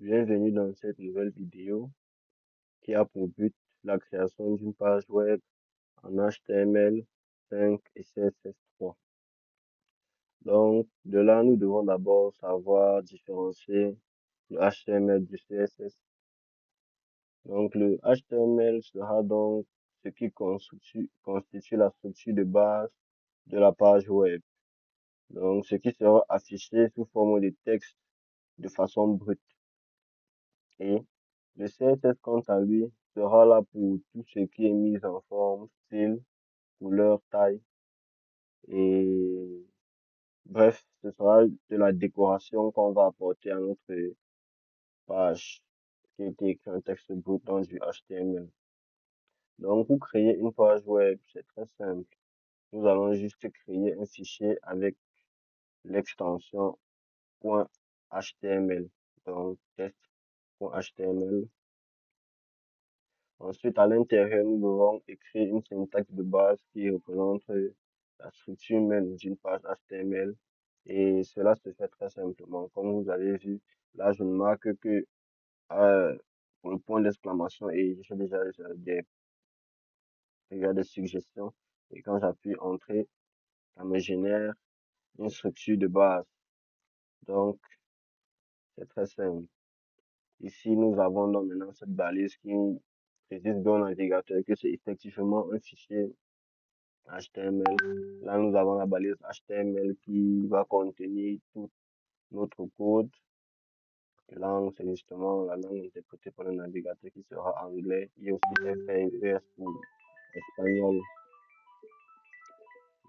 Bienvenue dans cette nouvelle vidéo qui a pour but la création d'une page web en HTML5 et CSS3. Donc, de là, nous devons d'abord savoir différencier le HTML du CSS. Donc, le HTML sera donc ce qui constitue la structure de base de la page web. Donc, ce qui sera affiché sous forme de texte de façon brute. Et le CSS, quant à lui, sera là pour tout ce qui est mis en forme, style, couleur, taille. Et bref, ce sera de la décoration qu'on va apporter à notre page qui a été écrit en texte brut dans du HTML. Donc, pour créer une page web, c'est très simple. Nous allons juste créer un fichier avec l'extension .html. Donc, test.html. Ensuite, à l'intérieur, nous devons écrire une syntaxe de base qui représente la structure même d'une page HTML. Et cela se fait très simplement. Comme vous avez vu, là, je ne marque que pour le point d'exclamation et j'ai déjà des suggestions. Et quand j'appuie Entrée, ça me génère une structure de base. Donc, c'est très simple. Ici, nous avons donc maintenant cette balise qui précise dans le navigateur que c'est effectivement un fichier HTML. Là, nous avons la balise HTML qui va contenir tout notre code. Langue, c'est justement la langue interprétée par le navigateur qui sera anglais. Il y a aussi FAES pour espagnol.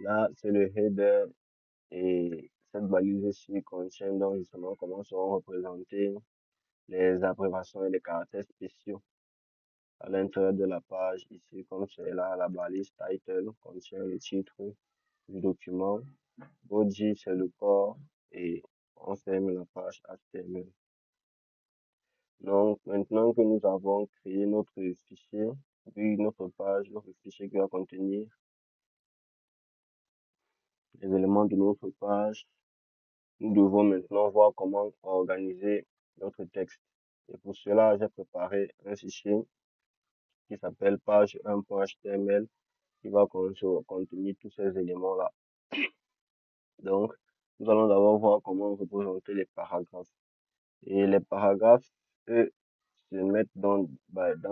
Là, c'est le header et cette balise ici contient donc justement comment seront représentés les abréviations et les caractères spéciaux à l'intérieur de la page. Ici, comme c'est là, la balise title contient le titre du document. Body, c'est le corps et on ferme la page HTML. Donc, maintenant que nous avons créé notre fichier, puis notre page, notre fichier qui va contenir les éléments de notre page, nous devons maintenant voir comment organiser notre texte. Et pour cela, j'ai préparé un fichier qui s'appelle page1.html qui va contenir tous ces éléments-là. Donc, nous allons d'abord voir comment représenter les paragraphes. Et les paragraphes, eux, se mettent dans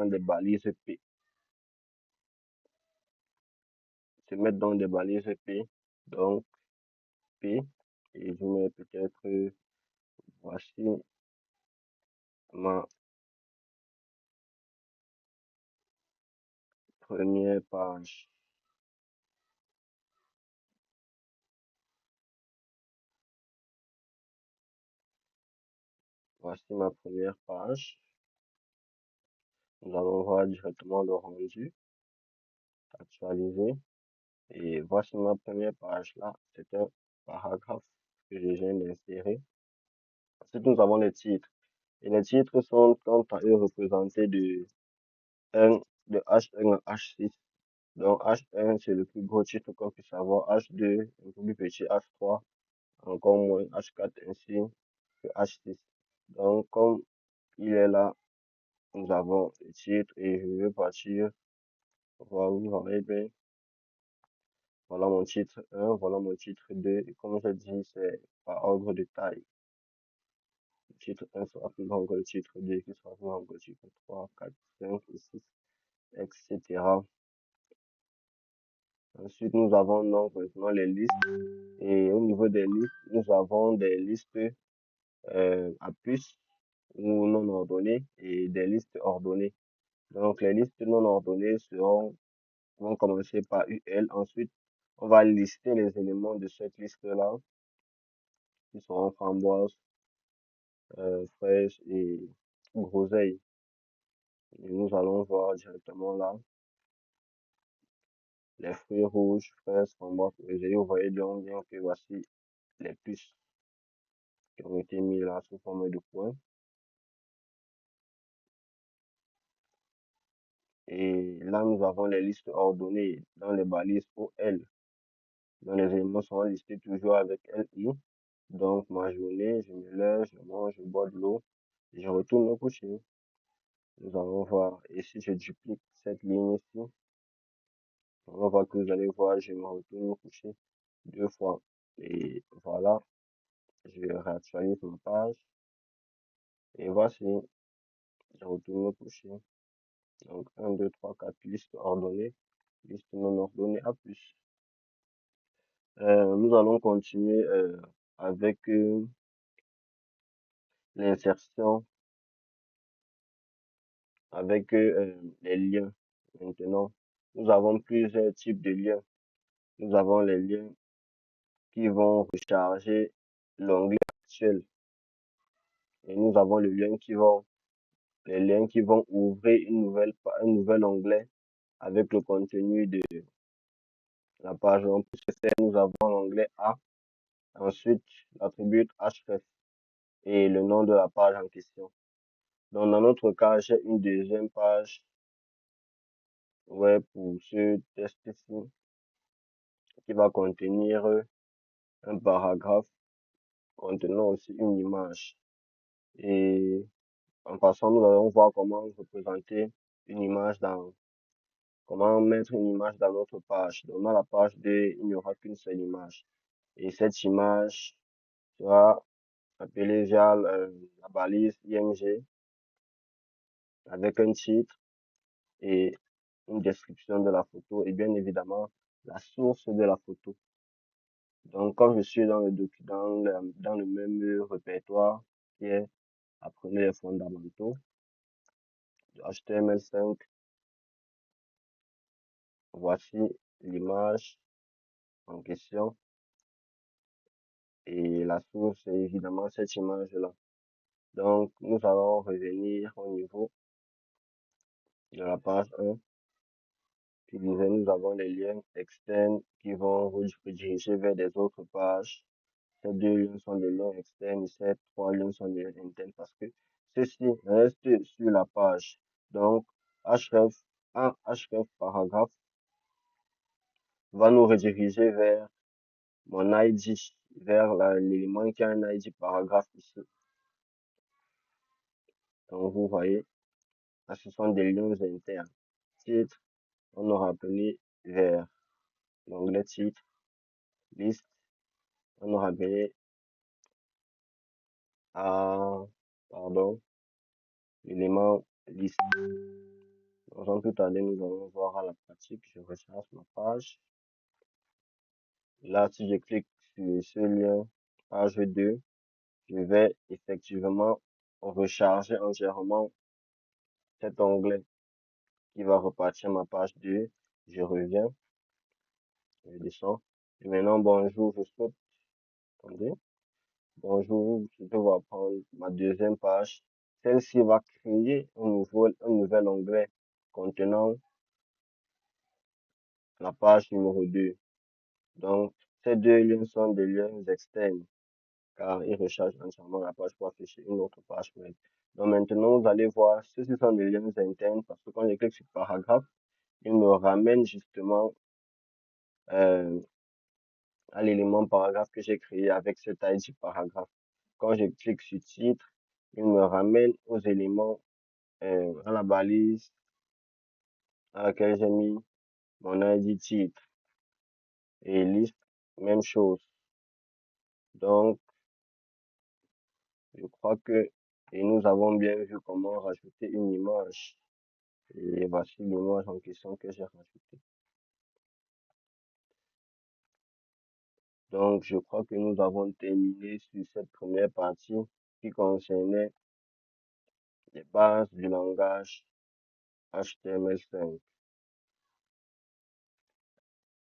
des balises P. Se mettre dans des balises P. Donc, P. Et je mets peut-être, voici ma première page. Voici ma première page. Nous allons voir directement le rendu, actualisé. Et voici ma première page là. C'est un paragraphe que je viens d'insérer. Ensuite, nous avons les titres. Et les titres sont quant à eux représentés de H1 à H6. Donc H1, c'est le plus gros titre qu'on puisse avoir. H2, un peu plus petit. H3, encore moins. H4, ainsi que H6. Donc, comme il est là, nous avons le titre et je vais partir. Voilà, vous voyez bien. Voilà mon titre 1, voilà mon titre 2. Et comme je dis, c'est par ordre de taille. Le titre 1 sera plus grand que le titre 2, qui sera plus grand que le titre 3, 4, 5 et 6, etc. Ensuite, nous avons donc maintenant les listes. Et au niveau des listes, nous avons des listes à puce ou non ordonnées et des listes ordonnées. Donc, les listes non ordonnées vont commencer par UL. Ensuite, on va lister les éléments de cette liste-là, qui seront framboises, fraises et groseilles. Et nous allons voir directement là les fruits rouges, fraises, framboises, groseilles. Vous voyez donc bien que voici les puces qui ont été mis là sous forme de points. Et là, nous avons les listes ordonnées dans les balises OL. Donc, les éléments seront listés toujours avec LI. Donc, ma journée, je me lève, je mange, je bois de l'eau. Je retourne me coucher. Nous allons voir. Et si je duplique cette ligne ici, on va voir que vous allez voir, je me retourne me coucher deux fois. Et voilà, je réactualise ma page. Et voici, je retourne me coucher. Donc, un 2 3 4 liste ordonnée, liste non ordonnée à plus. Nous allons continuer avec l'insertion, avec les liens. Maintenant, nous avons plusieurs types de liens. Nous avons les liens qui vont recharger l'onglet actuel et nous avons les liens qui vont ouvrir un nouvel onglet avec le contenu de la page. Donc, pour ce faire, nous avons l'onglet A, ensuite l'attribut href et le nom de la page en question. Donc, dans notre cas, j'ai une deuxième page web pour ce test-ci qui va contenir un paragraphe contenant aussi une image. Et en passant, nous allons voir comment représenter une image comment mettre une image dans notre page. Donc, dans la page 2, il n'y aura qu'une seule image. Et cette image sera appelée via la balise IMG avec un titre et une description de la photo et bien évidemment la source de la photo. Donc, comme je suis dans dans le même répertoire qui est apprenez les fondamentaux de HTML5, voici l'image en question et la source est évidemment cette image-là. Donc, nous allons revenir au niveau de la page 1. Qui disait, nous avons les liens externes qui vont rediriger vers des autres pages. Ces deux liens sont des liens externes et ces trois liens sont des liens internes parce que ceci reste sur la page. Donc, href, un href paragraphe va nous rediriger vers mon ID, vers l'élément qui a un ID paragraphe ici. Donc, vous voyez, là, ce sont des liens internes. Titre, on aura appelé vers l'onglet titre, liste, on aura appelé à, pardon, l'élément liste. Dans tout à l'heure, nous allons voir à la pratique. Je recharge ma page. Là, si je clique sur ce lien, page 2, je vais effectivement recharger entièrement cet onglet qui va repartir ma page 2. Je reviens, je descends. Et maintenant, bonjour, je souhaite, attendez, bonjour, je vais prendre ma deuxième page. Celle-ci va créer un nouvel onglet contenant la page numéro 2. Donc, ces deux liens sont des liens externes car ils rechargent entièrement la page pour afficher une autre page web. Donc maintenant, vous allez voir, ceux-ci sont des liens internes parce que quand je clique sur paragraphe, il me ramène justement euh, à l'élément paragraphe que j'ai créé avec cet ID paragraphe. Quand je clique sur titre, il me ramène aux éléments, à la balise à laquelle j'ai mis mon ID titre et liste, même chose. Donc, je crois que, et nous avons bien vu comment rajouter une image. Et voici l'image en question que j'ai rajoutée. Donc, je crois que nous avons terminé sur cette première partie qui concernait les bases du langage HTML5.